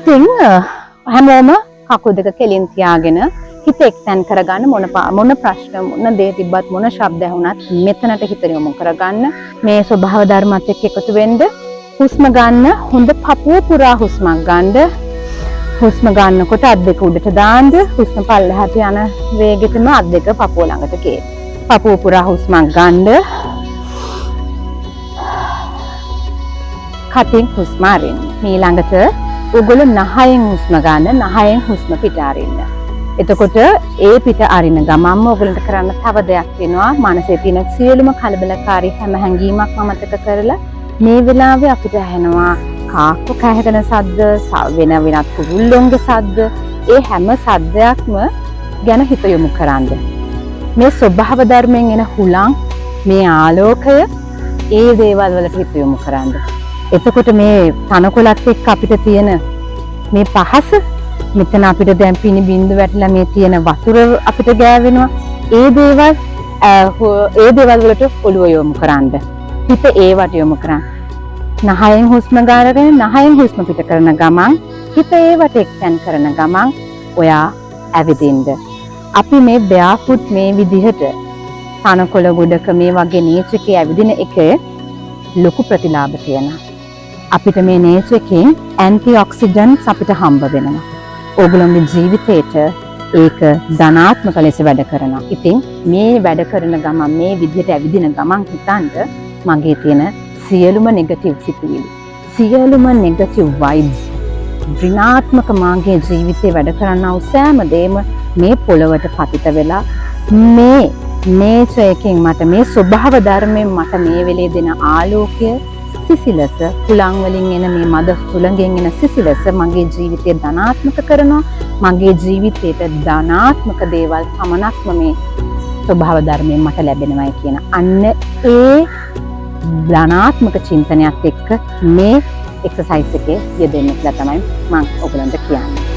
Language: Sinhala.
ඉතින් හැමෝම කකුල් දෙක කෙලින් තියාගෙන හිත එක්තැන් කරගන්න මොන ප්‍රශ්න මොන දේ තිබ්බත් මොන ශබ්ද ඇහුණත් මෙතනට හිත යොමු කරගන්න. මේ ස්වභාව ධර්මات එක්ක එකතු වෙන්න. හුස්ම ගන්න හොඳ පපුව පුරා හුස්මක් ගන්න. හුස්ම ගන්නකොට අත් දෙක උඩට දාන්න. හුස්ම පල්ලෙහාට යන වේගෙටම අත් දෙක පපුව ළඟට ගේන්න. පපුව පුරා හුස්මක් ගන්න. කටින් හුස්ම අරින්න. ඊළඟට ඔගොල්ලෝ නහයෙන් හුස්ම ගන්න. නහයෙන් හුස්ම පිට අරින්න. එතකොට ඒ පිට අරින ගමන්ම ඔයගලන්ට කරන්න තව දෙයක් වෙනවා. මනසේ තියෙන සියලුම කලබලකාරී හැම හැඟීමක්ම අමතක කරලා මේ වෙලාවේ අපිට ඇහෙනවා කාක්ක කැහැගෙන සද්ද, වෙනත් කුරුල්ලොන්ගේ සද්ද, ඒ හැම සද්දයක්ම ගැන හිත යොමු කරන්න. මේ ස්වභාව ධර්මයෙන් එන හුලං, මේ ආලෝකය, ඒ දේවල් වලට හිත යොමු කරන්න. එතකොට මේ තනකොළත් එක්ක අපිට තියෙන මේ පහස, මෙතන අපිට දැන් පිනි බින්දු වැටලා මේ තියෙන වතුර අපිට ගෑවෙනවා. ඒ දේවල් වලට ඔළුව යොමු කරන්න. හිත ඒවට යොමු කරන්න. නහයෙන් හුස්ම ගන්නගෙන නහයෙන් හුස්ම පිට කරන ගමන් හිත ඒවට එක්තැන් කරන ගමන් ඔයා ඇවිදින්න. අපි මේ බෑෆුට් මේ විදිහට තනකොළ ගොඩක මේ වගේ නේචර් ඇවිදින එක ලොකු ප්‍රතිලාභ තියෙනවා. අපිට මේ නේචර් එකෙන් ඇන්ටි ඔක්සිඩන්ට්ස් අපිට හම්බ වෙනවා. ඕගොල්ලෝගේ ජීවිතේට ඒක ධනාත්මක ලෙස වැඩ කරනවා. ඉතින් මේ වැඩ කරන ගමන් මේ විදිහට ඇවිදින ගමන් හිතන්න මගේ තියෙන සියලුම නෙගටිව් සිතුවිලි, සියලුම නෙගටිව් වයිබ්ස්, ඍණාත්මක මාගේ ජීවිතේ වැඩ කරනා වූ සෑම දෙයක්ම මේ පොළවට පතිත වෙලා මේ නේචර් එකෙන් මට මේ ස්වභාව ධර්මයෙන් මට මේ වෙලේ දෙන ආලෝකය, සිසිලස, හුලං වලින් එන මේ මද හුලඟෙන් එන සිසිලස මගේ ජීවිතය ධනාත්මක කරනවා. මගේ ජීවිතයට ධනාත්මක දේවල් පමණක්ම මේ ස්වභාව ධර්මයෙන් මට ලැබෙනවායි කියන අන්න ඒ ධනාත්මක චින්තනයත් එක්ක මේ එක්සර්සයිස් එකේ යෙදෙන්න කියලා තමයි මම ඔයගලන්ට කියන්නේ.